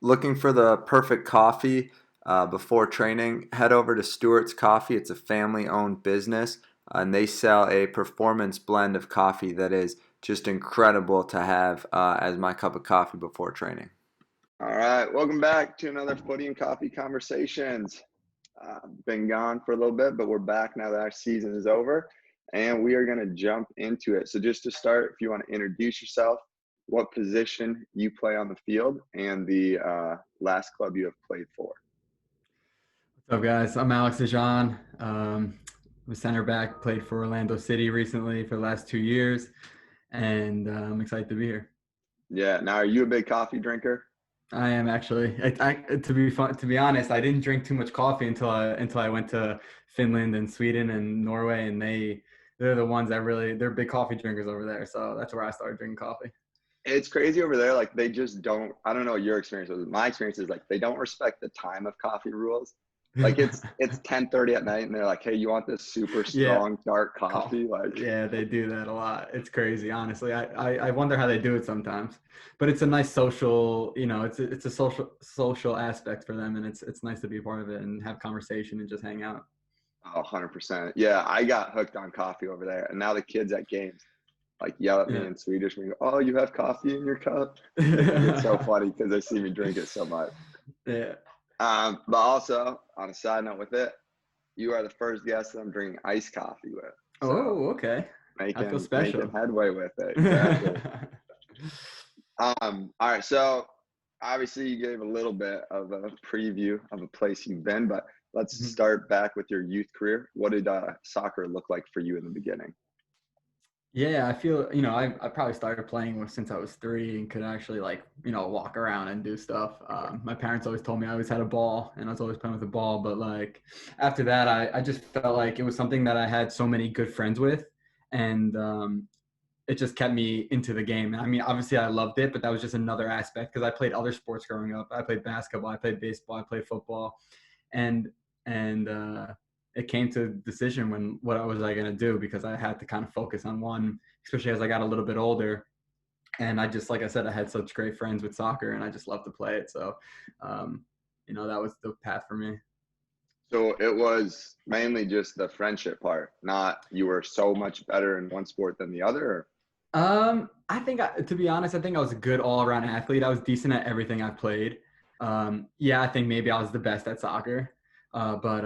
Looking for the perfect coffee before training? Head over to Stewart's Coffee. It's a family-owned business, and they sell a performance blend of coffee that is just incredible to have as my cup of coffee before training. All right, welcome back to another Footy and Coffee Conversations. Been gone for a little bit, but we're back now that our season is over, and we are going to jump into it. So just to start, if you want to introduce yourself, what position you play on the field, and the last club you have played for. What's up, guys? I'm Alex DeJohn. I'm a center back, played for Orlando City recently for the last 2 years, and I'm excited to be here. Yeah, now are you a big coffee drinker? I am actually. To be honest, I didn't drink too much coffee until I went to Finland and Sweden and Norway, and they're the ones that they're big coffee drinkers over there. So that's where I started drinking coffee. It's crazy over there. Like they just don't. I don't know what your experience was. My experience is like they don't respect the time of coffee rules. Like it's 10:30 at night, and they're like, "Hey, you want this super Yeah. strong dark coffee?" Like, Yeah, they do that a lot. It's crazy, honestly. I wonder how they do it sometimes. But it's a nice social, it's a social aspect for them, and it's nice to be a part of it and have conversation and just hang out. oh, 100%. Yeah, I got hooked on coffee over there, and now the kids at games like yell at me Yeah. in Swedish. And go, "Oh, you have coffee in your cup?" They think it's so funny because they see me drink it so much. Yeah. But also on a side note with it, you are the first guest that I'm drinking iced coffee with. So Oh, okay. I feel making special. headway with it. Exactly. All right. So obviously you gave a little bit of a preview of a place you've been, but let's Mhm. start back with your youth career. What did soccer look like for you in the beginning? Yeah, I feel, I probably started playing since I was 3 and could actually walk around and do stuff. My parents always told me I always had a ball and I was always playing with the ball. But like after that, I just felt like it was something that I had so many good friends with. And it just kept me into the game. I mean, obviously I loved it, but that was just another aspect because I played other sports growing up. I played basketball, I played baseball, I played football. And and it came to a decision when what was I going to do because I had to kind of focus on one, especially as I got a little bit older. And I just, like I said, I had such great friends with soccer and I just love to play it. So, that was the path for me. So it was mainly just the friendship part, not you were so much better in one sport than the other. I think, to be honest, I think I was a good all-around athlete. I was decent at everything I played. Yeah, I think maybe I was the best at soccer. But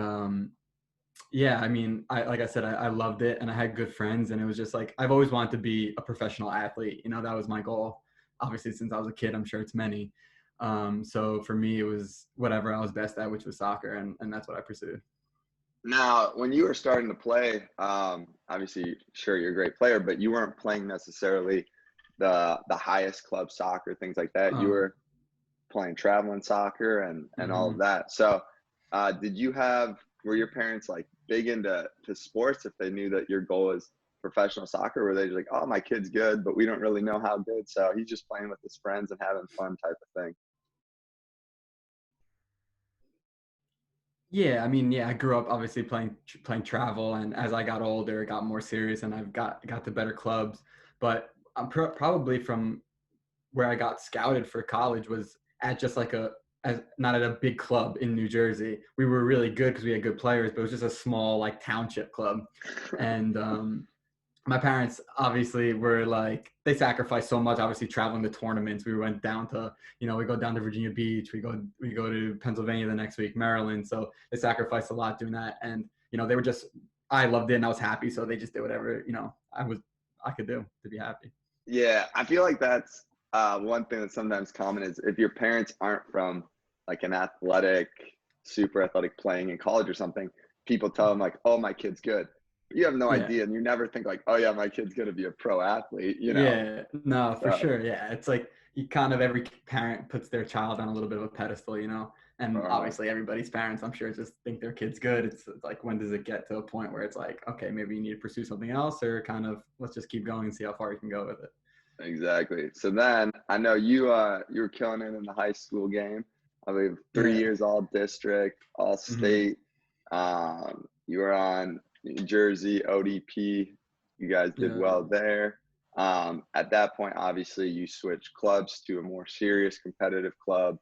Yeah, I mean, like I said, I loved it and I had good friends and it was just like I've always wanted to be a professional athlete. That was my goal. Obviously, since I was a kid, I'm sure it's many. So for me, it was whatever I was best at, which was soccer, and that's what I pursued. Now, when you were starting to play, obviously, sure, you're a great player, but you weren't playing necessarily the highest club soccer, things like that. You Um, were playing traveling soccer and all of mhm. that. So, did you have were your parents like big into sports if they knew that your goal is professional soccer? Or were they just like, oh, my kid's good, but we don't really know how good, so he's just playing with his friends and having fun type of thing? Yeah, I mean, yeah, I grew up obviously playing travel, and as I got older, it got more serious, and I've got to better clubs. But I'm probably from where I got scouted for college was at just like not at a big club in New Jersey. We were really good because we had good players, but it was just a small like township club. And my parents obviously were like they sacrificed so much. Obviously, traveling to tournaments, we went down to we go down to Virginia Beach, we go to Pennsylvania the next week, Maryland. So they sacrificed a lot doing that, and they were just I loved it and I was happy, so they just did whatever I could do to be happy. Yeah, I feel like that's one thing that's sometimes common is if your parents aren't from like an athletic, super athletic playing in college or something, people tell them like, "Oh, my kid's good." But you have no Yeah. idea, and you never think like, "Oh yeah, my kid's gonna be a pro athlete," you know? Yeah, no, for So, sure. Yeah, it's like you kind of every parent puts their child on a little bit of a pedestal, and uh, obviously everybody's parents, I'm sure, just think their kid's good. It's like when does it get to a point where it's like, okay, maybe you need to pursue something else, or kind of let's just keep going and see how far you can go with it. exactly. So then I know you were killing it in the high school game. I believe three Yeah. years all district, all Hmm. state. You were on New Jersey ODP. You guys did Yeah. well there. At that point, obviously, you switched clubs to a more serious competitive club.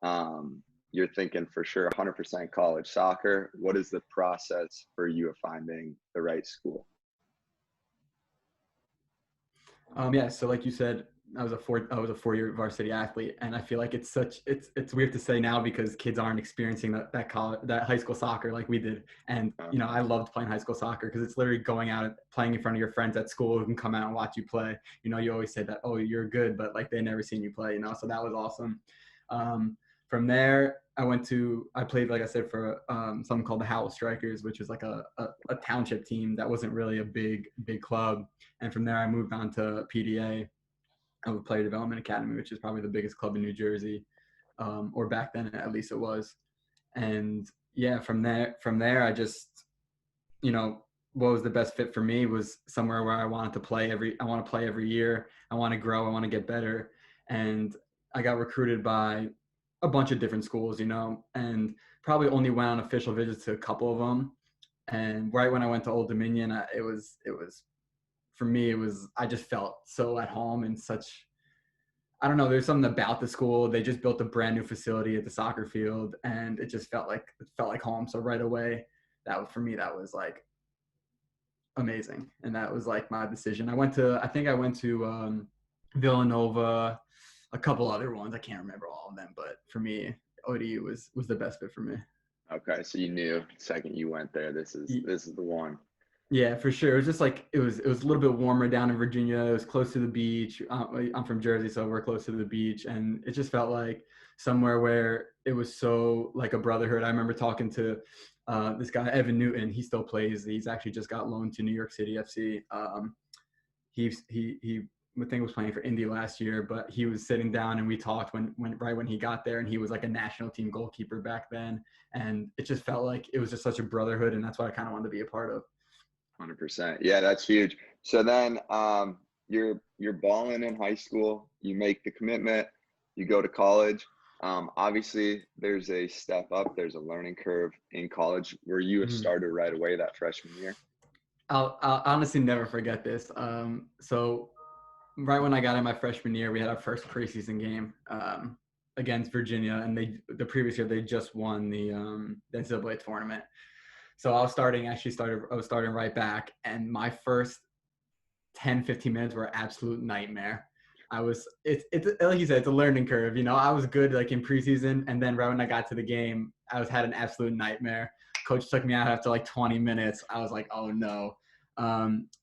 You're thinking for sure 100% college soccer. What is the process for you of finding the right school? Yeah, so like you said, I was a 4-year varsity athlete, and I feel like it's weird to say now because kids aren't experiencing that high school soccer like we did. And I loved playing high school soccer because it's literally going out and playing in front of your friends at school who can come out and watch you play. You always say that, oh, you're good, but like they never seen you play. So that was awesome. From there, I played, like I said, for something called the Howell Strikers, which is like a township team that wasn't really a big club. And from there, I moved on to PDA, Player Development Academy, which is probably the biggest club in New Jersey, or back then at least it was. And yeah, from there, I just, what was the best fit for me was somewhere where I wanted to play I want to play every year. I want to grow. I want to get better. And I got recruited by a bunch of different schools, and probably only went on official visits to a couple of them. And right when I went to Old Dominion, for me, I just felt so at home and such, I don't know, there's something about the school. They just built a brand new facility at the soccer field, and it just felt like home. So right away, for me, that was like amazing. And that was like my decision. I think I went to Villanova, a couple other ones. I can't remember all of them, but for me, ODU was the best fit for me. Okay, so you knew the second you went there, this is the one. Yeah, for sure. It was just like it was a little bit warmer down in Virginia. It was close to the beach. I'm from Jersey, so we're close to the beach, and it just felt like somewhere where it was so like a brotherhood. I remember talking to this guy Evan Newton. He still plays. He's actually just got loaned to New York City FC. He I think was playing for Indy last year, but he was sitting down and we talked when he got there, and he was like a national team goalkeeper back then, and it just felt like it was just such a brotherhood, and that's what I kind of wanted to be a part of. 100%. Yeah, that's huge. So then you're balling in high school, you make the commitment, you go to college. Obviously there's a step up, there's a learning curve in college. Were you a starter right away that freshman year? I'll honestly never forget this. So right when I got in my freshman year, we had our first preseason game against Virginia, and the previous year they just won the NCAA tournament. So I was starting right back, and my first 10-15 minutes were an absolute nightmare. It's like you said, it's a learning curve. I was good like in preseason, and then right when I got to the game, had an absolute nightmare. Coach took me out after like 20 minutes. I was like, oh no.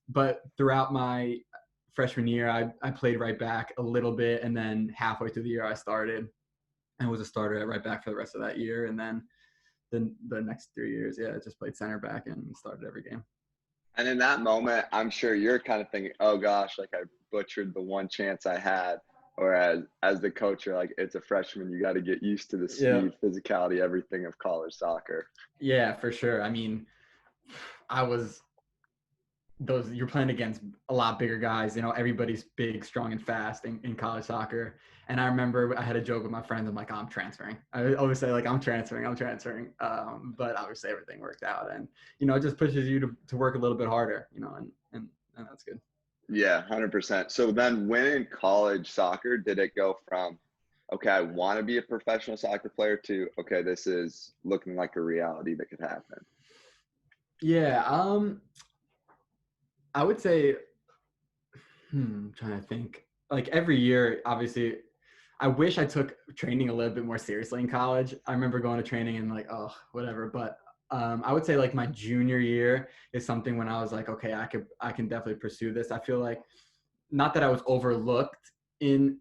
But throughout my freshman year, I played right back a little bit, and then halfway through the year I started and was a starter at right back for the rest of that year. And then the next 3 years, I just played center back and started every game. And in that moment, I'm sure you're kind of thinking, oh gosh, like I butchered the one chance I had. Whereas as the coach, you're like, it's a freshman, you got to get used to the speed, physicality, everything of college soccer. Yeah, for sure. I mean, you're playing against a lot bigger guys. Everybody's big, strong, and fast in college soccer. And I remember I had a joke with my friends. I'm like, I'm transferring. I always say like, I'm transferring. But obviously everything worked out, and it just pushes you to work a little bit harder. And that's good. Yeah, 100%. So then when in college soccer, did it go from, okay, I want to be a professional soccer player to, okay, this is looking like a reality that could happen? Yeah. I would say, I'm trying to think. Like every year, obviously, I wish I took training a little bit more seriously in college. I remember going to training and like, oh, whatever. But I would say like my junior year is something when I was like, okay, I can definitely pursue this. I feel like, not that I was overlooked in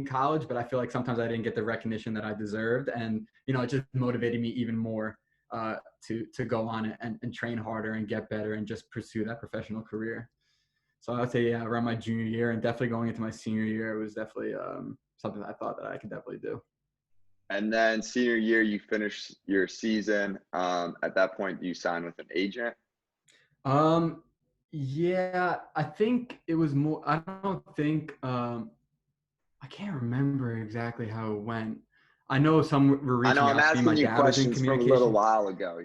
college, but I feel like sometimes I didn't get the recognition that I deserved, and it just motivated me even more to go on it and train harder and get better and just pursue that professional career. So I would say, yeah, around my junior year and definitely going into my senior year, it was definitely something that I thought that I could definitely do. And then senior year, you finish your season. At that point, do you sign with an agent? Yeah, I think it was more, I don't think, I can't remember exactly how it went. I know some were reaching I know I'm out to me. asking My you dad was in questions from a communication. little while ago,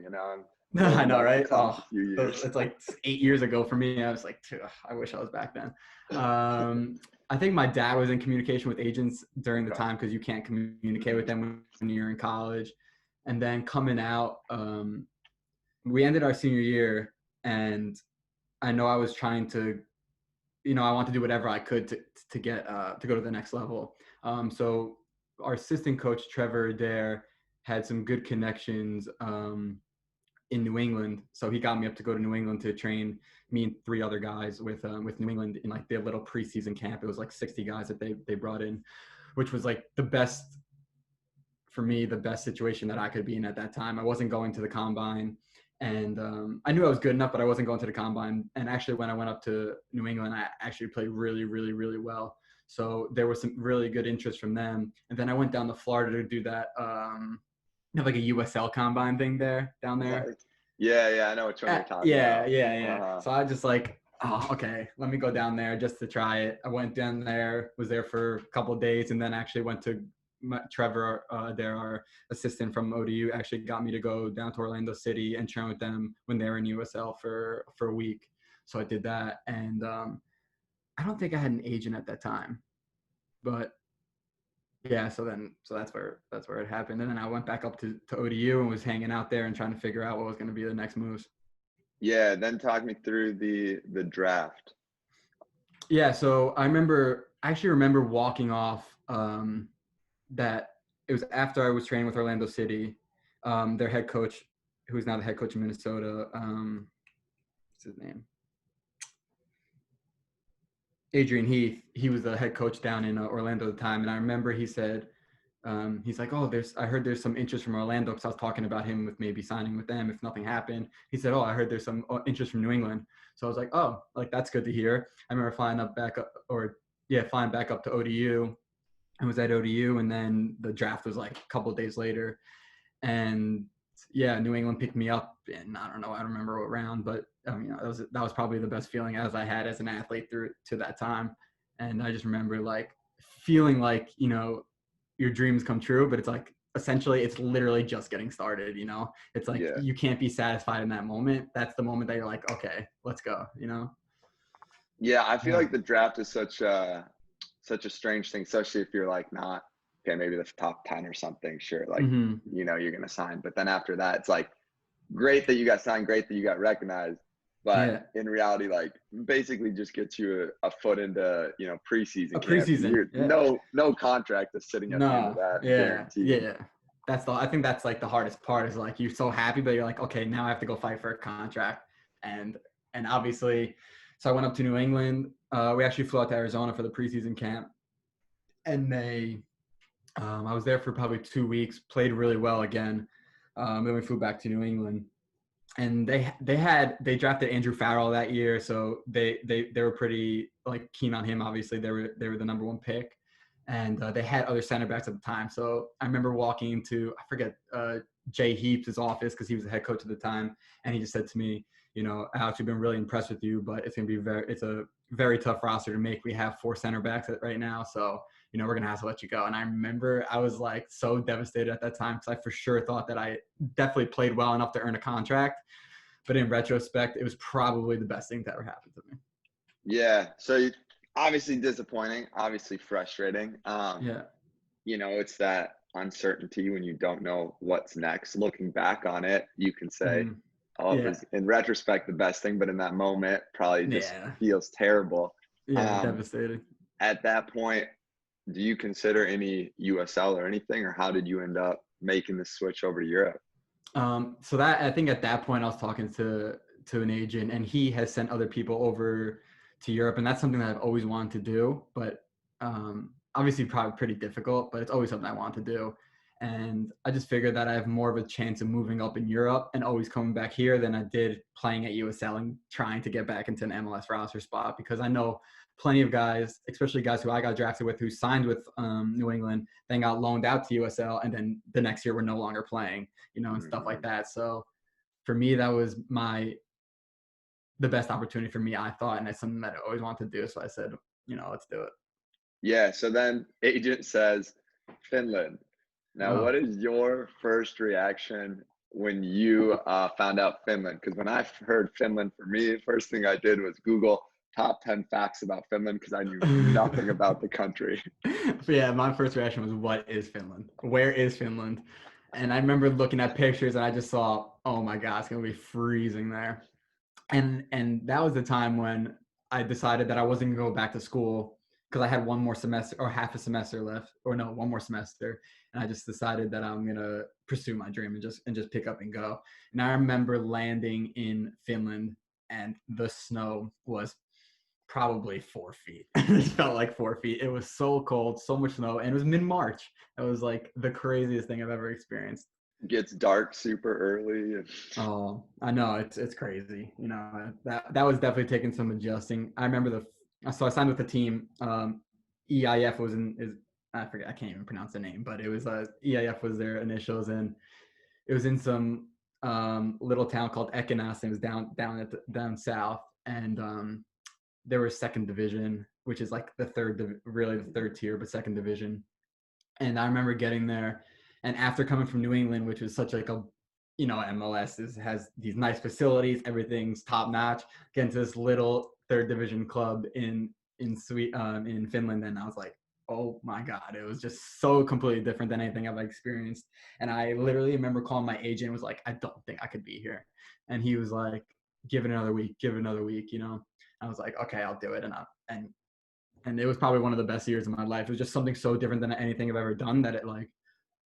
I going know, back in right? time Oh, a few years. it's like 8 years ago for me. I was like, I wish I was back then. I think my dad was in communication with agents during the Okay. time because you can't communicate with them when you're in college. And then coming out, we ended our senior year, and I know I was trying to, I want to do whatever I could to get to go to the next level. So our assistant coach Trevor Adair had some good connections in New England, so he got me up to go to New England to train me and 3 other guys with New England in like their little preseason camp. It was like 60 guys that they brought in, which was like the best for me, the best situation that I could be in at that time. I wasn't going to the combine, and I knew I was good enough, but I wasn't going to the combine. And actually, when I went up to New England, I actually played really, really, really well. So there was some really good interest from them. And then I went down to Florida to do that, have like a USL combine thing down there. Yeah, I know which one you're talking Yeah, about. yeah. Uh-huh. So I just like, oh, okay, let me go down there just to try it. I went down there, was there for a couple of days, and then actually went to Trevor, our assistant from ODU, actually got me to go down to Orlando City and train with them when they were in USL for a week. So I did that, and I don't think I had an agent at that time, but yeah. So that's where it happened, and then I went back up to ODU and was hanging out there and trying to figure out what was going to be the next moves. Yeah, then talk me through the draft. Yeah, so I actually remember walking off that it was after I was training with Orlando City. Their head coach, who's now the head coach of Minnesota, what's his name? Adrian Heath. He was the head coach down in Orlando at the time, and I remember he said, he's like, oh, I heard there's some interest from Orlando because I was talking about him with maybe signing with them if nothing happened. He said, oh, I heard there's some interest from New England. So I was like, oh, like that's good to hear. I remember flying back up to ODU. I was at ODU, and then the draft was like a couple of days later, and yeah, New England picked me up, and I don't remember what round, but that was probably the best feeling as I had as an athlete through to that time. And I just remember like feeling like your dreams come true, but it's like essentially it's literally just getting started. It's like Yeah. you can't be satisfied in that moment. That's the moment that you're like, okay, let's go. Yeah, I feel Yeah. like the draft is such a strange thing, especially if you're like not okay, maybe the top 10 or something. Sure, like Mm-hmm. you're gonna sign, but then after that, it's like great that you got signed, great that you got recognized, but Yeah. in reality, like basically just gets you a foot into preseason A camp. preseason. You're Yeah. no contract is sitting at the end of No, that yeah, guaranteed. yeah. I think that's like the hardest part is like you're so happy, but you're like, okay, now I have to go fight for a contract. And obviously, so I went up to New England. We actually flew out to Arizona for the preseason camp. And I was there for probably 2 weeks, played really well again. Then we flew back to New England. And they drafted Andrew Farrell that year, so they were pretty like keen on him. Obviously, they were the number 1 pick, and they had other center backs at the time. So I remember walking into Jay Heaps' office because he was the head coach at the time, and he just said to me, Alex, we've been really impressed with you, but it's a very tough roster to make. We have 4 center backs right now, so we're going to have to let you go. And I remember I was like so devastated at that time because I for sure thought that I definitely played well enough to earn a contract. But in retrospect, it was probably the best thing that ever happened to me. Yeah. So obviously disappointing, obviously frustrating. Yeah. It's that uncertainty when you don't know what's next. Looking back on it, you can say, oh, it was in retrospect the best thing, but in that moment, probably just feels terrible. Yeah, devastated. At that point, do you consider any USL or anything, or how did you end up making the switch over to Europe? So that I think at that point I was talking to an agent, and he has sent other people over to Europe, and that's something that I've always wanted to do, but obviously probably pretty difficult, but it's always something I want to do. And I just figured that I have more of a chance of moving up in Europe and always coming back here than I did playing at USL and trying to get back into an MLS roster spot, because I know plenty of guys, especially guys who I got drafted with, who signed with New England, then got loaned out to USL, and then the next year were no longer playing, and stuff like that. So for me, that was the best opportunity for me, I thought, and it's something that I always wanted to do. So I said, let's do it. Yeah. So then agent says Finland. Now, what is your first reaction when you found out Finland? Because when I heard Finland, for me, the first thing I did was Google top 10 facts about Finland because I knew nothing about the country. But yeah, my first reaction was, what is Finland? Where is Finland? And I remember looking at pictures and I just saw, oh my God, it's gonna be freezing there. And that was the time when I decided that I wasn't gonna go back to school because I had one more semester or half a semester left, or no, one more semester. And I just decided that I'm gonna pursue my dream and just pick up and go. And I remember landing in Finland and the snow was probably 4 feet. It felt like 4 feet. It was so cold, so much snow, and it was mid-March. It was like the craziest thing I've ever experienced. Gets dark super early. Oh, I know, it's crazy. You know, that was definitely taking some adjusting. I remember so I signed with the team. EIF was I forget, I can't even pronounce the name, but it was EIF was their initials, and it was in some little town called Ekenas, and it was down south, and there was second division, which is like really the third tier, but second division. And I remember getting there, and after coming from New England, which was such like a, MLS has these nice facilities, everything's top notch. Getting to this little third division club in Finland, and I was like, oh my God, it was just so completely different than anything I've experienced. And I literally remember calling my agent and was like, I don't think I could be here. And he was like, give it another week, I was like, okay, I'll do it. And it was probably one of the best years of my life. It was just something so different than anything I've ever done that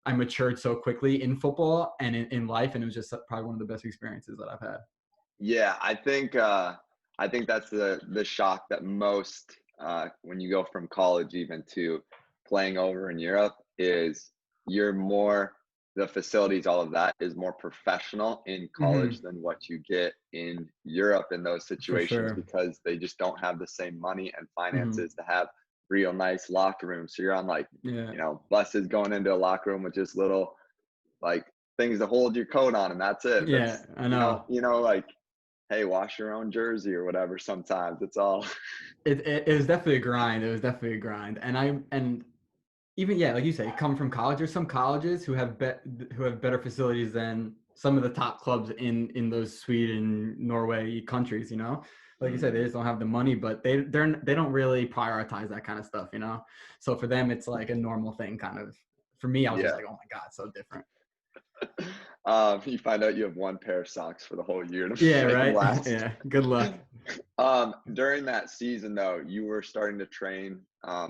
I matured so quickly in football and in life. And it was just probably one of the best experiences that I've had. Yeah, I think that's the shock that most when you go from college even to playing over in Europe is you're more the facilities, all of that is more professional in college than what you get in Europe in those For situations sure. because they just don't have the same money and Mm-hmm. finances to have real nice locker rooms. So you're on like, Yeah. buses going into a locker room with just little like things to hold your coat on and that's it. Yeah, That's I know. like hey, wash your own jersey or whatever sometimes. It's all It was definitely a grind. It was definitely a grind. And even, yeah, like you say, come from college. There's some colleges who have better facilities than some of the top clubs in those Sweden, Norway countries. Like you said, they just don't have the money, but they don't really prioritize that kind of stuff. So for them, it's like a normal thing, kind of. For me, I was just yeah. like, oh my God, so different. You find out you have one pair of socks for the whole year to Yeah, make them right. last. Yeah, good luck. During that season though, you were starting to train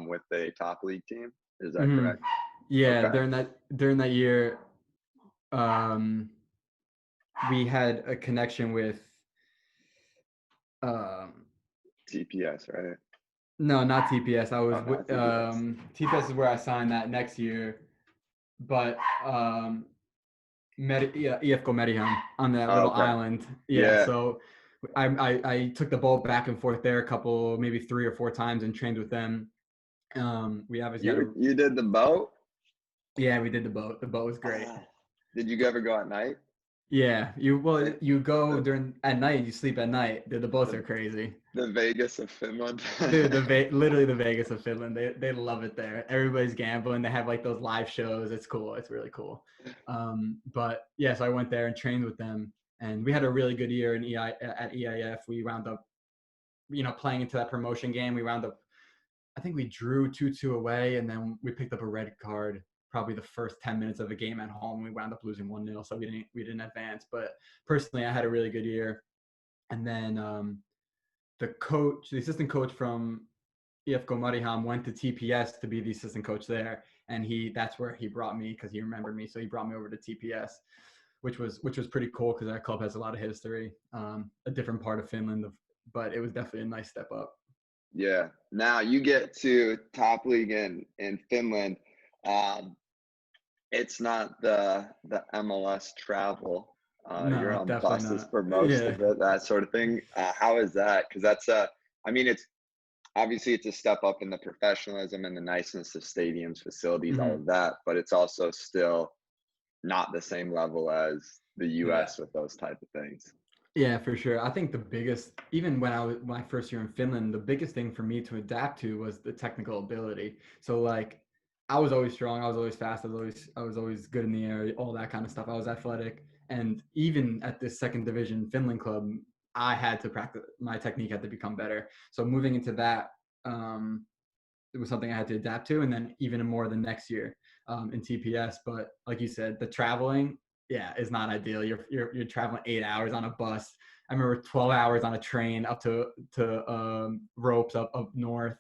with a top league team. Is that Hmm. correct? Yeah, Okay. during that year, um, we had a connection with um, TPS, right? no, not TPS. I was Oh, not TPS. TPS is where I signed that next year, but EFCO Mediham on that Oh, little okay. island. Yeah, Yeah. so I took the boat back and forth there a couple, maybe 3 or 4 times, and trained with them. We obviously had You did the boat? yeah, we did the boat. The boat was great. Ah. Did you ever go at night? Yeah, The, you go the, during at night, you sleep at night. Dude, the boats the, are crazy. the Vegas of Finland. Dude, literally the Vegas of Finland. They love it there. Everybody's gambling. They have like those live shows. It's cool. It's really cool. But yeah, so I went there and trained with them, and we had a really good year at EIF. We wound up, playing into that promotion game. We wound up, I think we drew 2-2 away, and then we picked up a red card probably the first 10 minutes of the game at home. We wound up losing 1-0, so we didn't advance. But personally, I had a really good year. And then the assistant coach from EFCO Mariham went to TPS to be the assistant coach there, and that's where he brought me because he remembered me, so he brought me over to TPS, which was pretty cool because that club has a lot of history, a different part of Finland, but it was definitely a nice step up. Yeah. Now you get to top league in Finland. Um, it's not the MLS travel. You're No, on definitely buses not. for most Yeah. of it, that sort of thing. How is that? Because I mean, it's obviously it's a step up in the professionalism and the niceness of stadiums, facilities, all Mm-hmm. of that, but it's also still not the same level as the Yeah. US with those type of things. Yeah, for sure. I think the biggest, even when I was my first year in Finland, the biggest thing for me to adapt to was the technical ability. So like I was always strong. I was always fast. I was always good in the air, all that kind of stuff. I was athletic. And even at this second division Finland club, I had to practice. My technique had to become better. So moving into that, it was something I had to adapt to. And then even more the next year in TPS. But like you said, the traveling, yeah, is not ideal. You're traveling 8 hours on a bus. I remember 12 hours on a train up to ropes up north.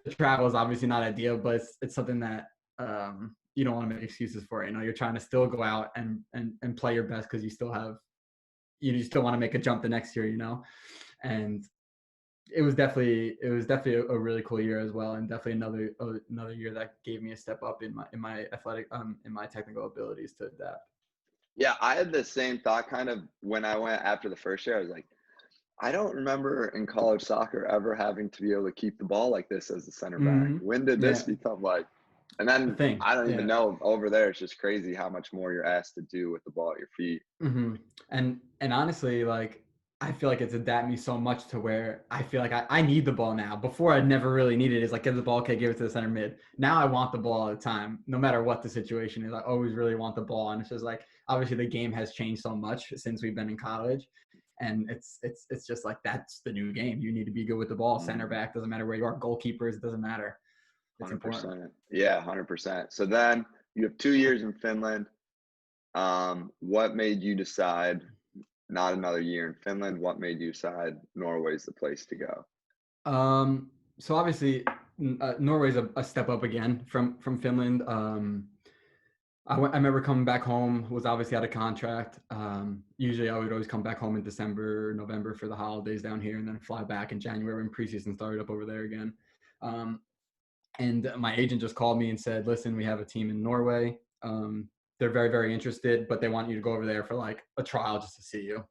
The travel is obviously not ideal, but it's something that you don't want to make excuses for it. You know, you're trying to still go out and play your best because you still have you still want to make a jump the next year. You know, and it was definitely a really cool year as well, and definitely another year that gave me a step up in my athletic in my technical abilities to adapt. Yeah, I had the same thought kind of when I went after the first year. I was like, I don't remember in college soccer ever having to be able to keep the ball like this as a center back. Mm-hmm. When did this Yeah, become like? And the then thing. I don't even Yeah. know over there. It's just crazy how much more you're asked to do with the ball at your feet. Mm-hmm. And honestly, like I feel like it's adapted me so much to where I feel like I need the ball now. Before I never really needed it. It's like give the ball, okay, give it to the center mid. Now I want the ball all the time, no matter what the situation is. I always really want the ball, and it's just like obviously the game has changed so much since we've been in college, and it's just like that's the new game. You need to be good with the ball. Center Mm, back doesn't matter where you are. Goalkeepers, it doesn't matter. It's important. 100%. Yeah, 100%. So then you have 2 years in Finland. What made you decide not another year in Finland? What made you decide Norway's the place to go? So obviously, Norway's a step up again from Finland. I remember coming back home, was obviously out of contract. Usually I would always come back home in December, November for the holidays down here, and then fly back in January when preseason started up over there again. Um, and my agent just called me and said, listen, we have a team in Norway. They're very, very interested, but they want you to go over there for like a trial just to see you.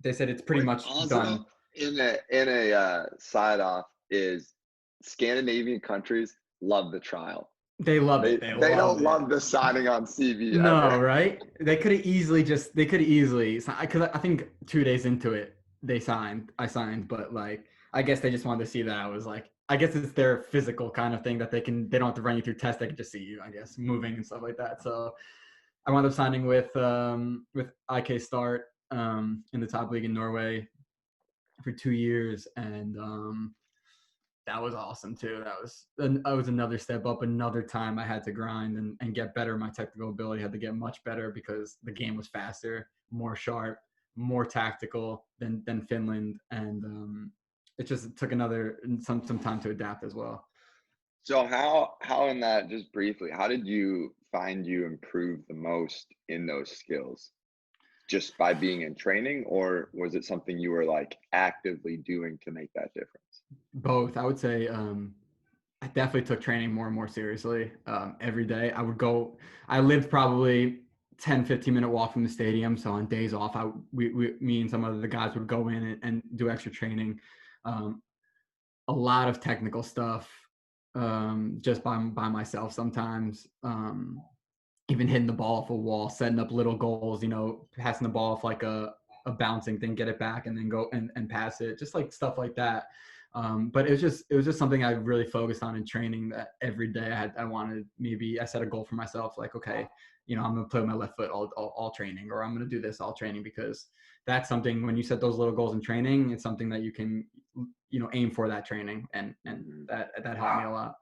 They said it's pretty What much also done. in a side off is Scandinavian countries love the trial. They love They it. They they love don't it. love the signing on CV No, ever. right? They could easily, because I think 2 days into it, I signed, but like, I guess they just wanted to see that I was like, I guess it's their physical kind of thing that they don't have to run you through tests. They can just see you, I guess, moving and stuff like that. So I wound up signing with IK Start, in the top league in Norway for 2 years. And, that was awesome too. That was another step up. Another time I had to grind and get better. My technical ability had to get much better because the game was faster, more sharp, more tactical than Finland, and it just took some time to adapt as well. So how in that, just briefly, how did you find you improve the most in those skills? Just by being in training, or was it something you were like actively doing to make that difference? Both, I would say. I definitely took training more and more seriously every day. I lived probably 10-15 minute walk from the stadium. So on days off, me and some of the guys would go in and do extra training. Um, a lot of technical stuff just by myself sometimes. Even hitting the ball off a wall, setting up little goals, passing the ball off like a bouncing thing, get it back and then go and pass it, just like stuff like that. But it was just something I really focused on in training, that every day I set a goal for myself, like, okay, I'm going to play with my left foot all training, or I'm going to do this all training, because that's something, when you set those little goals in training, it's something that you can, aim for that training. And Mhm. that helped me a lot.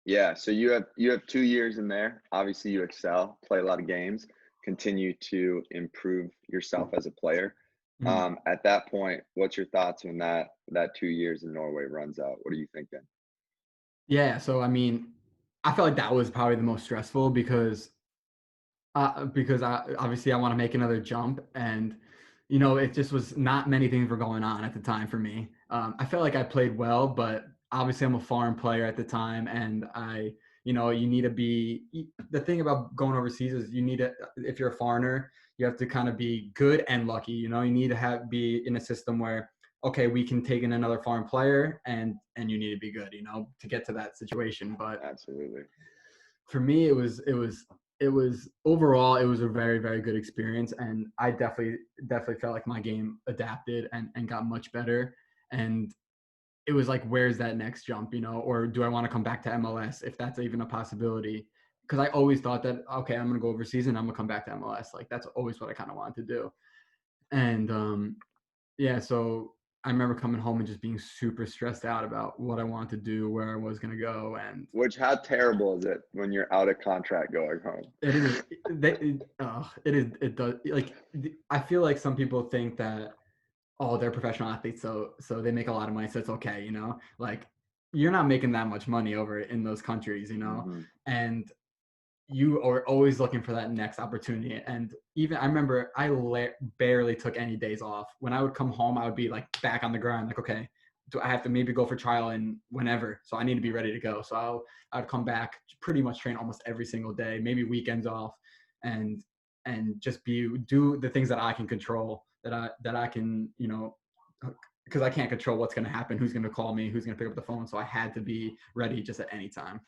Yeah, so you have 2 years in there. Obviously, you excel, play a lot of games, continue to improve yourself as a player. Mhm. At that point, what's your thoughts when that 2 years in Norway runs out? What are you thinking? Yeah. So, I mean, I felt like that was probably the most stressful because obviously I want to make another jump, and it just was not many things were going on at the time for me. I felt like I played well, but obviously I'm a foreign player at the time, and you need to be. The thing about going overseas is you need to, if you're a foreigner, you have to kind of be good and lucky. You need to be in a system where, okay, we can take in another foreign player, and you need to be good, to get to that situation. But Absolutely. for me, it was overall, it was a very, very good experience, and I definitely felt like my game adapted and got much better. And it was like, where's that next jump, or do I want to come back to MLS if that's even a possibility? Because I always thought that, okay, I'm going to go overseas and I'm going to come back to MLS. Like, that's always what I kind of wanted to do. And yeah, so I remember coming home and just being super stressed out about what I wanted to do, where I was going to go. And How terrible is it when you're out of contract going home? it is, it does. Like, I feel like some people think that, oh, they're professional athletes, so they make a lot of money, so it's okay, like, you're not making that much money over in those countries, Mm-hmm. and you are always looking for that next opportunity. And even I remember I barely took any days off. When I would come home, I would be like back on the grind, like, okay, do I have to maybe go for trial in whenever, so I need to be ready to go. So I'd come back, pretty much train almost every single day, maybe weekends off, and just do the things that I can control, that I can, because I can't control what's going to happen, who's going to call me, who's going to pick up the phone. So I had to be ready just at any time.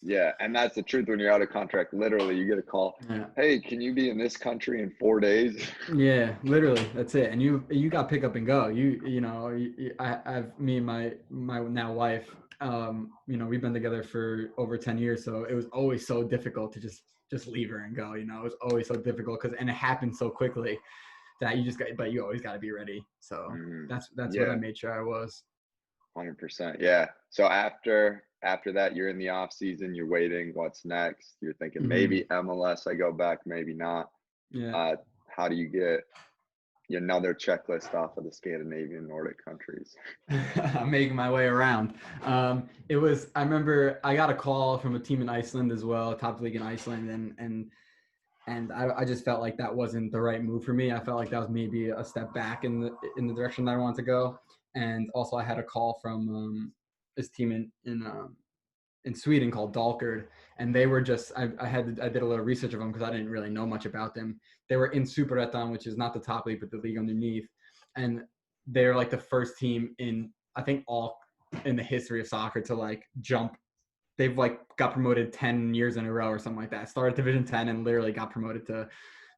Yeah, and that's the truth. When you're out of contract, literally, you get a call. Yeah. Hey, can you be in this country in 4 days? Yeah, literally, that's it. And you got pick up and go. I've me and my now wife. We've been together for over 10 years, so it was always so difficult to just leave her and go. It was always so difficult and it happened so quickly that but you always got to be ready. So that's what I made sure I was. 100%. Yeah. So after that, you're in the off season, you're waiting, what's next? You're thinking maybe MLS, I go back, maybe not. Yeah. How do you get another checklist off of the Scandinavian Nordic countries? I'm making my way around. I remember I got a call from a team in Iceland as well, top league in Iceland, and I just felt like that wasn't the right move for me. I felt like that was maybe a step back in the direction that I wanted to go. And also I had a call from this team in Sweden called Dalkurd, and they were just I did a little research of them because I didn't really know much about them. They were in Superettan, which is not the top league but the league underneath, and they're like the first team in, I think, all in the history of soccer to like jump. They've like got promoted 10 years in a row or something like that. Started Division 10 and literally got promoted to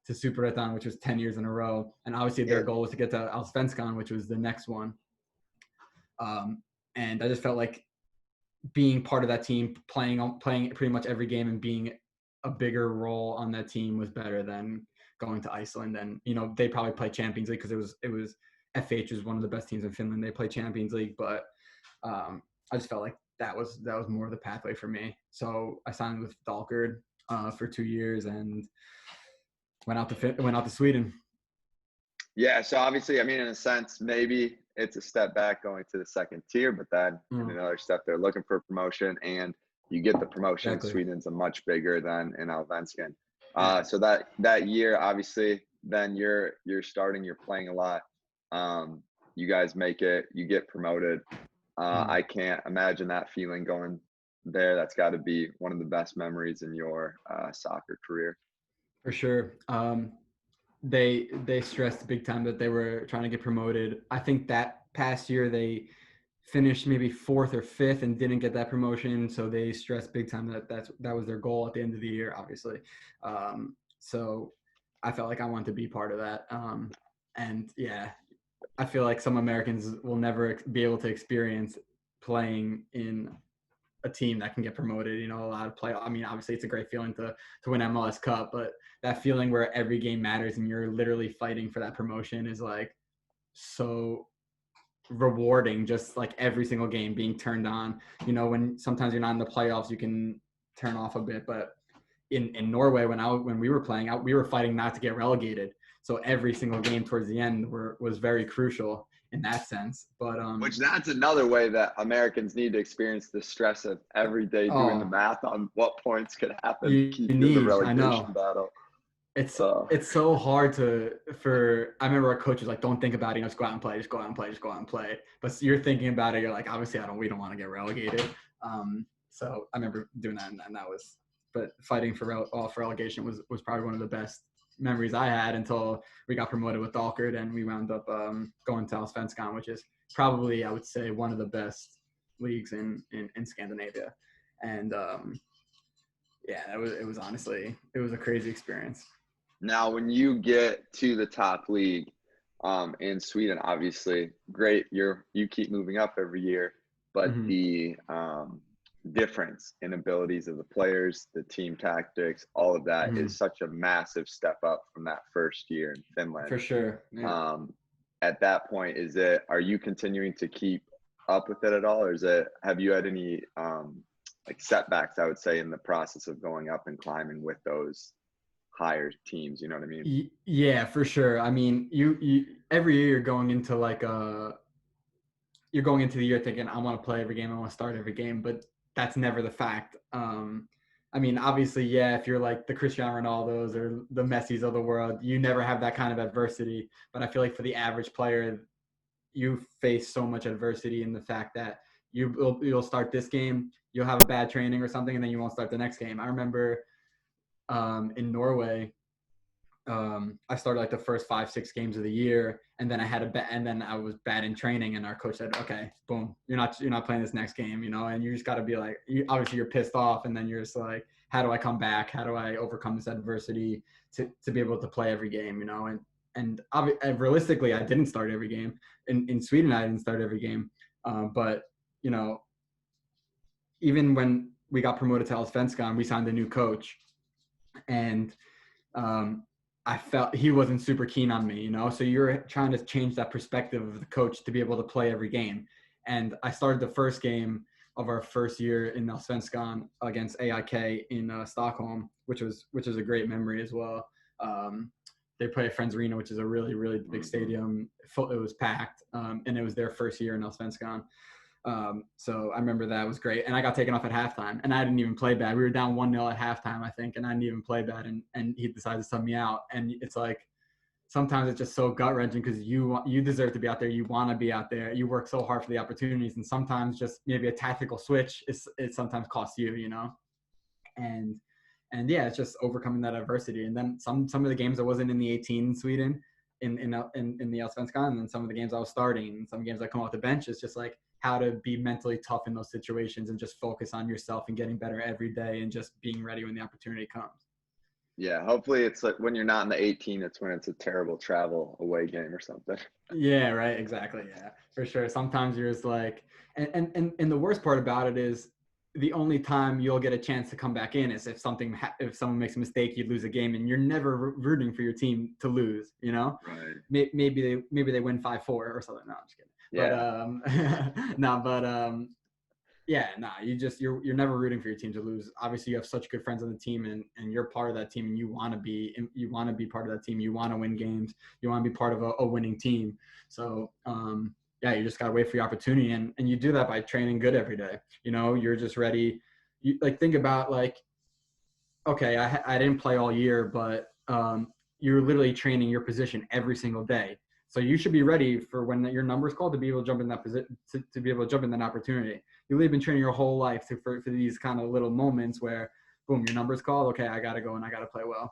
Superettan, which was 10 years in a row. And obviously their goal was to get to Allsvenskan, which was the next one. And I just felt like being part of that team, playing pretty much every game and being a bigger role on that team was better than going to Iceland. And they probably play Champions League because it was FH is one of the best teams in Finland. They play Champions League, but I just felt like that was more of the pathway for me. So I signed with Dalkurd for 2 years and went out to Sweden. Yeah, so obviously, I mean, in a sense, maybe it's a step back going to the second tier, but then in another step, they're looking for promotion, and you get the promotion. Exactly. Sweden's a much bigger than in Allsvenskan. So that year, obviously, then you're starting, you're playing a lot. You guys make it, you get promoted. I can't imagine that feeling going there. That's got to be one of the best memories in your soccer career. For sure. They stressed big time that they were trying to get promoted. I think that past year they finished maybe 4th or 5th and didn't get that promotion. So they stressed big time that was their goal at the end of the year, obviously. So I felt like I wanted to be part of that. And yeah, I feel like some Americans will never be able to experience playing in a team that can get promoted, allowed to play. I mean, obviously it's a great feeling to win MLS Cup, but that feeling where every game matters and you're literally fighting for that promotion is like so rewarding. Just like every single game being turned on, when sometimes you're not in the playoffs, you can turn off a bit, but in Norway, when we were playing out, we were fighting not to get relegated. So every single game towards the end was very crucial in that sense. But which that's another way that Americans need to experience the stress of every day doing the math on what points could happen to keep you in the relegation battle. It's so hard I remember our coach was like, don't think about it, just go out and play, just go out and play, just go out and play. But you're thinking about it, you're like, obviously we don't want to get relegated. So I remember doing that, and that was, but fighting for relegation was probably one of the best memories I had until we got promoted with Dalkurd and we wound up going to Allsvenskan, which is probably, I would say, one of the best leagues in Scandinavia. And yeah, it was honestly, it was a crazy experience. Now, when you get to the top league, in Sweden, obviously, great. You keep moving up every year, but Hmm. the difference in abilities of the players, the team tactics, all of that Hmm. is such a massive step up from that first year in For Finland. sure. Yeah. At that point, are you continuing to keep up with it at all, or have you had any like setbacks, I would say, in the process of going up and climbing with those higher teams? You know what I mean? Yeah, for sure. I mean, you every year you're going into like you're going into the year thinking I want to play every game, I want to start every game, but that's never the fact. I mean, obviously, yeah, if you're like the Cristiano Ronaldos or the Messis of the world, you never have that kind of adversity. But I feel like for the average player, you face so much adversity in the fact that you'll start this game, you'll have a bad training or something, and then you won't start the next game. I remember in Norway, I started like the first 5-6 games of the year, and then and then I was bad in training, and our coach said, "Okay, boom, you're not playing this next game," and you just got to be like, obviously you're pissed off, and then you're just like, how do I come back? How do I overcome this adversity to be able to play every game, and realistically, I didn't start every game. In Sweden, I didn't start every game, but you know, even when we got promoted to Allsvenskan, we signed a new coach, and um, I felt he wasn't super keen on me, So you're trying to change that perspective of the coach to be able to play every game. And I started the first game of our first year in Allsvenskan against AIK in Stockholm, which was a great memory as well. They play at Friends Arena, which is a really, really big stadium. It was packed, and it was their first year in Allsvenskan. So I remember that was great. And I got taken off at halftime, and I didn't even play bad. We were down 1-0 at halftime, I think, and I didn't even play bad. And he decided to sub me out. And it's like, sometimes it's just so gut wrenching because you deserve to be out there. You want to be out there. You work so hard for the opportunities, and sometimes just maybe a tactical switch it sometimes costs you. And yeah, it's just overcoming that adversity. And then some of the games I wasn't in the 18 in Sweden in the Allsvenskan, and then some of the games I was starting, and some games I come off the bench. It's just like how to be mentally tough in those situations and just focus on yourself and getting better every day and just being ready when the opportunity comes. Yeah, hopefully it's like when you're not in the 18, it's when it's a terrible travel away game or something. Yeah, right. Exactly. Yeah, for sure. Sometimes you're just like, and the worst part about it is the only time you'll get a chance to come back in is if someone makes a mistake, you lose a game, and you're never rooting for your team to lose. Right. Maybe they win 5-4 or something. No, I'm just kidding. Yeah. But no, but yeah, nah, you're never rooting for your team to lose. Obviously, you have such good friends on the team, and you're part of that team, and you want to be part of that team. You want to win games. You want to be part of a winning team. So yeah, you just gotta wait for your opportunity, and you do that by training good every day. You're just ready. You like think about like, okay, I didn't play all year, but you're literally training your position every single day. So you should be ready for when your number is called to be able to jump in that position, to be able to jump in that opportunity. You've really been training your whole life for these kind of little moments where, boom, your number's called. Okay, I got to go and I got to play well.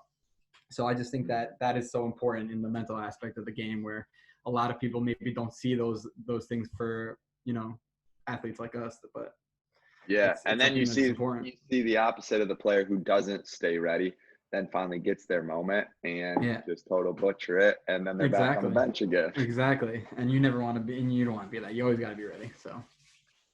So I just think that is so important in the mental aspect of the game, where a lot of people maybe don't see those things for athletes like us, but Yeah, it's and then you something that's see important. the opposite of the player who doesn't stay ready, then finally gets their moment and Yeah. just total butcher it, and then they're back on the Exactly. bench again. Exactly. And you never want to be, and you don't want to be that. You always got to be ready. So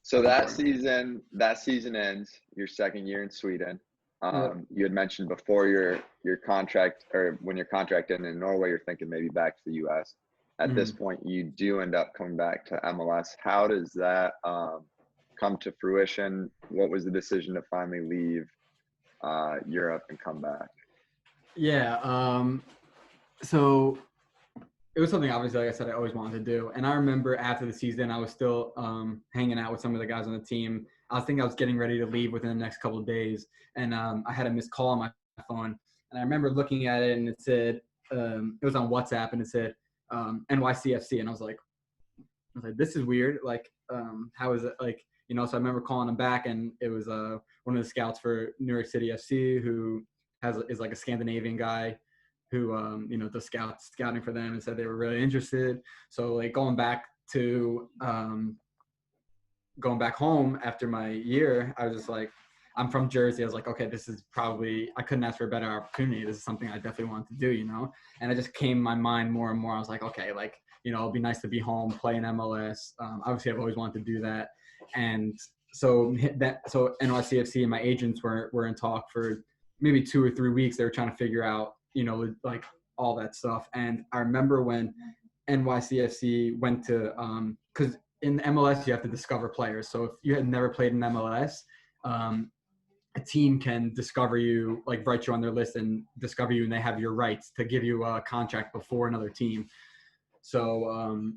So that's important. that season ends your second year in Sweden. Yep. You had mentioned before your contract, or when your contract ended in Norway, you're thinking maybe back to the U.S. At this Mm-hmm. point, you do end up coming back to MLS. How does that come to fruition? What was the decision to finally leave Europe and come back? Yeah. So it was something, obviously, like I said, I always wanted to do. And I remember after the season, I was still hanging out with some of the guys on the team. I think I was getting ready to leave within the next couple of days, and I had a missed call on my phone. And I remember looking at it, and it said it was on WhatsApp, and it said NYCFC, and I was like, this is weird. Like, how is it? Like, So I remember calling him back, and it was one of the scouts for New York City FC, who is like a Scandinavian guy who does scouting for them, and said they were really interested. So like going back home after my year, I was just like, I'm from Jersey. I was like, okay, this is probably, I couldn't ask for a better opportunity. This is something I definitely want to do, you know? And it just came in my mind more and more. I was like, okay, like, you know, it'd be nice to be home, play in MLS. Obviously, I've always wanted to do that. And so NYCFC and my agents were in talk for maybe 2 or 3 weeks. They were trying to figure out, you know, like all that stuff. And I remember when NYCFC went to, because in MLS, you have to discover players. So if you had never played in MLS, a team can discover you, like write you on their list and discover you, and they have your rights to give you a contract before another team. So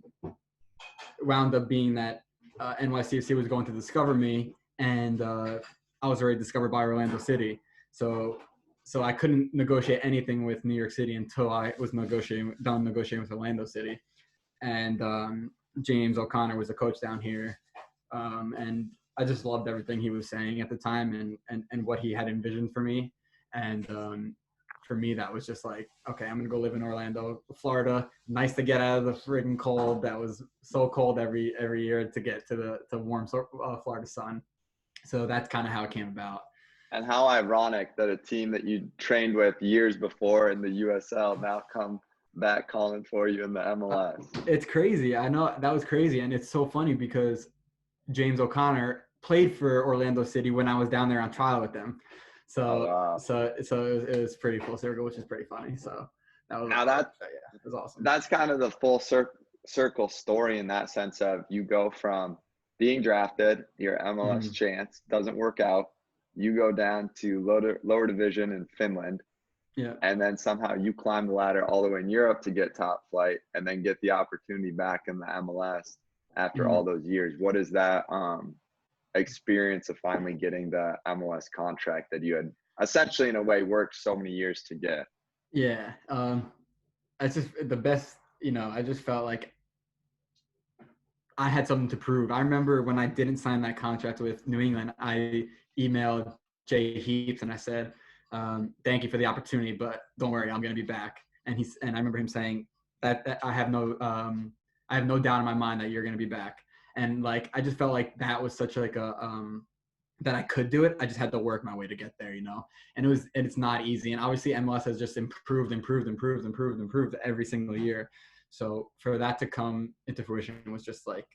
wound up being that NYCFC was going to discover me, and I was already discovered by Orlando City. So I couldn't negotiate anything with New York City until I was done negotiating with Orlando City. And James O'Connor was the coach down here. And I just loved everything he was saying at the time and what he had envisioned for me. And for me, that was just like, okay, I'm going to go live in Orlando, Florida. Nice to get out of the friggin' cold. That was so cold every year to get to the warm Florida sun. So that's kind of how it came about. And how ironic that a team that you trained with years before in the USL now come back calling for you in the MLS. It's crazy. I know, that was crazy. And it's so funny because James O'Connor played for Orlando City when I was down there on trial with them. So it was pretty full circle, which is pretty funny. So that was it was awesome. That's kind of the full circle story in that sense of you go from being drafted, your MLS chance doesn't work out. You go down to lower division in Finland. Yeah. And then somehow you climb the ladder all the way in Europe to get top flight and then get the opportunity back in the MLS after all those years. What is that experience of finally getting the MLS contract that you had essentially in a way worked so many years to get? Yeah. It's just the best, you know, I just felt like I had something to prove. I remember when I didn't sign that contract with New England, I emailed Jay Heaps and I said, thank you for the opportunity, but don't worry, I'm going to be back. And I remember him saying that I have no doubt in my mind that you're going to be back. And like, I just felt like that was such like that I could do it. I just had to work my way to get there, you know, and it's not easy. And obviously MLS has just improved every single year. So for that to come into fruition was just like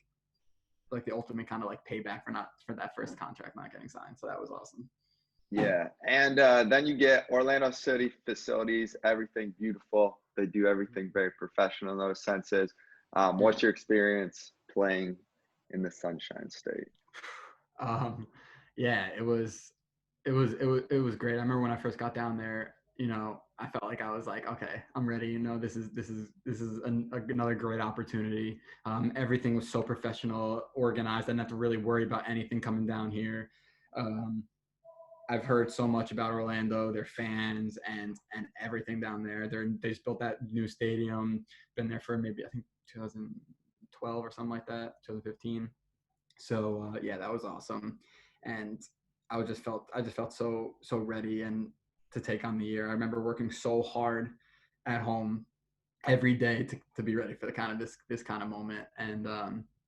the ultimate kind of like payback for that first contract not getting signed. So that was awesome. Yeah. And then you get Orlando City facilities, everything beautiful. They do everything very professional in those senses. What's your experience playing in the Sunshine State? Yeah, it was great. I remember when I first got down there, you know, I felt like I was like, okay, I'm ready. You know, this is another great opportunity. Everything was so professional, organized. I didn't have to really worry about anything coming down here. I've heard so much about Orlando, their fans, and everything down there. They just built that new stadium. Been there for maybe I think 2012 or something like that, 2015. So yeah, that was awesome, and I just felt so ready and to take on the year. I remember working so hard at home every day to be ready for the kind of this kind of moment, and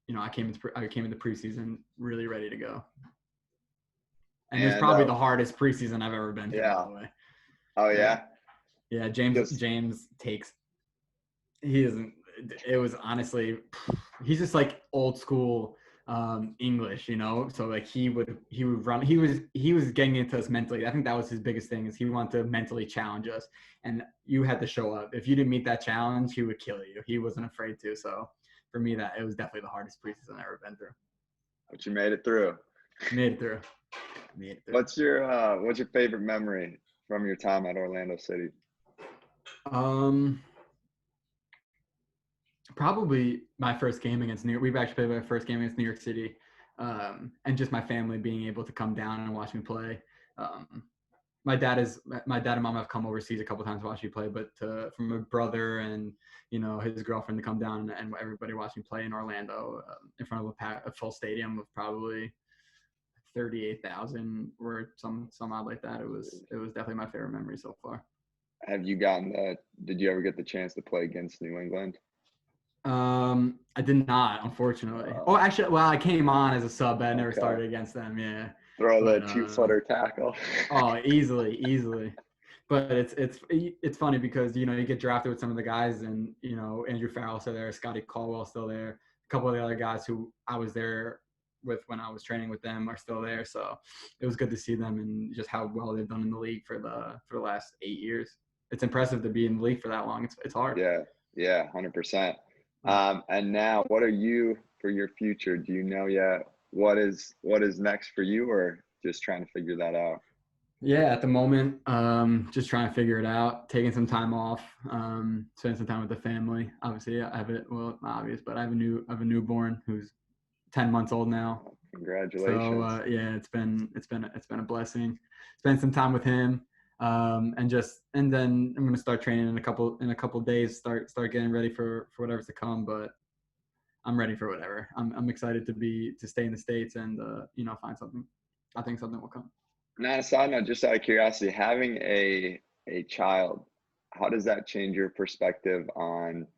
you know, I came into preseason really ready to go. And it's probably the hardest preseason I've ever been to, by the way. Oh, yeah? Yeah, James takes – it was honestly – he's just like old school English, you know? So, like, he would run – he was getting into us mentally. I think that was his biggest thing is he wanted to mentally challenge us. And you had to show up. If you didn't meet that challenge, he would kill you. He wasn't afraid to. So, for me, it was definitely the hardest preseason I've ever been through. But you made it through. Made it through. What's your favorite memory from your time at Orlando City? Probably my first game against we've actually played my first game against New York City, and just my family being able to come down and watch me play. My dad and mom have come overseas a couple times to watch me play, but from my brother and, you know, his girlfriend to come down and everybody watch me play in Orlando in front of a full stadium of probably 38,000 or some odd like that. It was definitely my favorite memory so far. Did you ever get the chance to play against New England? I did not, unfortunately. Actually, I came on as a sub, but I never started against them. Yeah. Throw the But 2-footer tackle. oh, easily. But it's funny because you get drafted with some of the guys, and Andrew Farrell's still there, Scotty Caldwell's still there, a couple of the other guys who I was there with when I was training with them are still there. So it was good to see them and just how well they've done in the league for the last 8 years. It's impressive to be in the league for that long. It's hard. Yeah, 100%. And now, what are you for your future? Do you know yet what is next for you, or just trying to figure that out? Yeah, at the moment, just trying to figure it out, taking some time off, spending some time with the family. Obviously, I have it. Well, not obvious, but I have a newborn who's 10 months old now. Congratulations. So yeah, it's been a blessing. Spend some time with him, and then I'm gonna start training in a couple days. Start getting ready for whatever's to come. But I'm ready for whatever. I'm excited to stay in the States and find something. I think something will come. Now, aside note, just out of curiosity, having a child, how does that change your perspective on,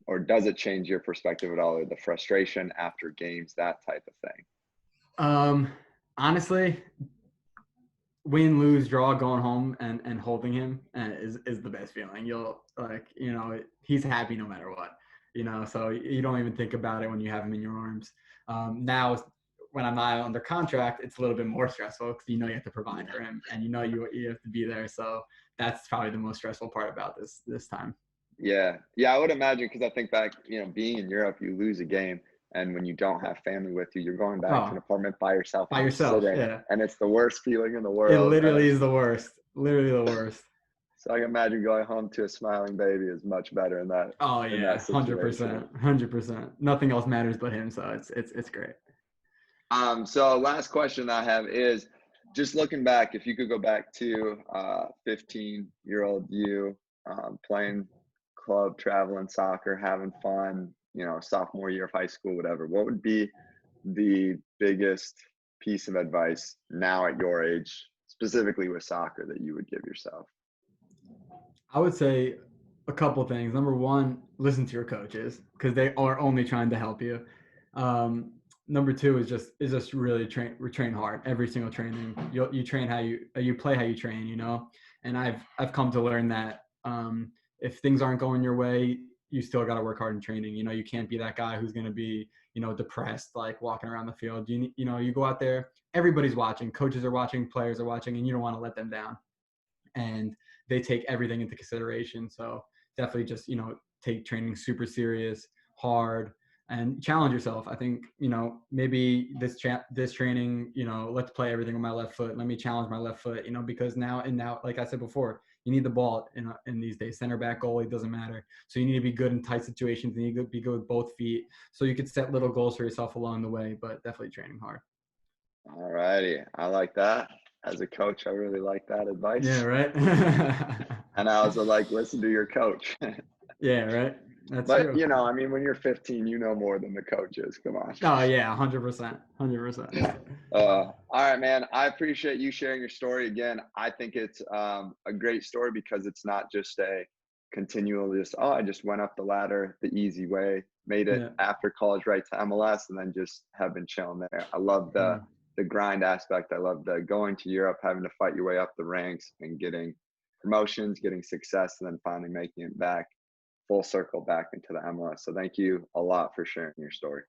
or does it change your perspective at all, or the frustration after games, that type of thing? Honestly, win, lose, draw, going home and holding him is the best feeling. You'll he's happy no matter what, so you don't even think about it when you have him in your arms. Now when I'm not under contract, it's a little bit more stressful because you have to provide for him and you have to be there. So that's probably the most stressful part about this time. Yeah, I would imagine, because I think back, being in Europe, you lose a game, and when you don't have family with you, you're going back to an apartment by yourself. Sitting, yeah. And it's the worst feeling in the world. It literally is the worst. Literally the worst. So I can imagine going home to a smiling baby is much better in that. Oh yeah, 100%. Nothing else matters but him, so it's great. So last question I have is, just looking back, if you could go back to 15-year-old you, playing club, traveling, soccer, having fun, sophomore year of high school, whatever, what would be the biggest piece of advice now at your age, specifically with soccer, that you would give yourself? I would say a couple things. Number one, listen to your coaches because they are only trying to help you. Number two is just really train hard every single training. You train how you play how you train, and I've come to learn that if things aren't going your way, you still got to work hard in training. You can't be that guy who's going to be depressed, like walking around the field. You go out there, everybody's watching, coaches are watching, players are watching, and you don't want to let them down. And they take everything into consideration. So definitely just, take training super serious, hard, and challenge yourself. I think, maybe this training, let's play everything with my left foot. Let me challenge my left foot, because now, like I said before, you need the ball in these days. Center back, goalie, doesn't matter. So you need to be good in tight situations. You need to be good with both feet. So you could set little goals for yourself along the way, but definitely training hard. All righty. I like that. As a coach, I really like that advice. Yeah, right. And I also listen to your coach. Yeah, right. That's but true. when you're 15, you know more than the coaches. Come on. Oh yeah, 100%. All right, man. I appreciate you sharing your story again. I think it's a great story because it's not just a continual I just went up the ladder the easy way, made it after college, right to MLS, and then just have been chilling there. I love the grind aspect. I love the going to Europe, having to fight your way up the ranks and getting promotions, getting success, and then finally making it back full circle back into the MLS. So thank you a lot for sharing your story.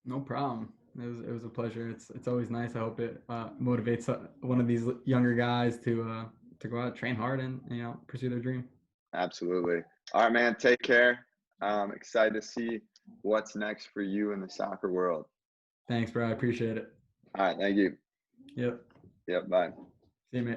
No problem. It was a pleasure. It's always nice. I hope it motivates one of these younger guys to go out, train hard, and pursue their dream. Absolutely. All right, man. Take care. Excited to see what's next for you in the soccer world. Thanks, bro. I appreciate it. All right. Thank you. Yep. Bye. See you, mate.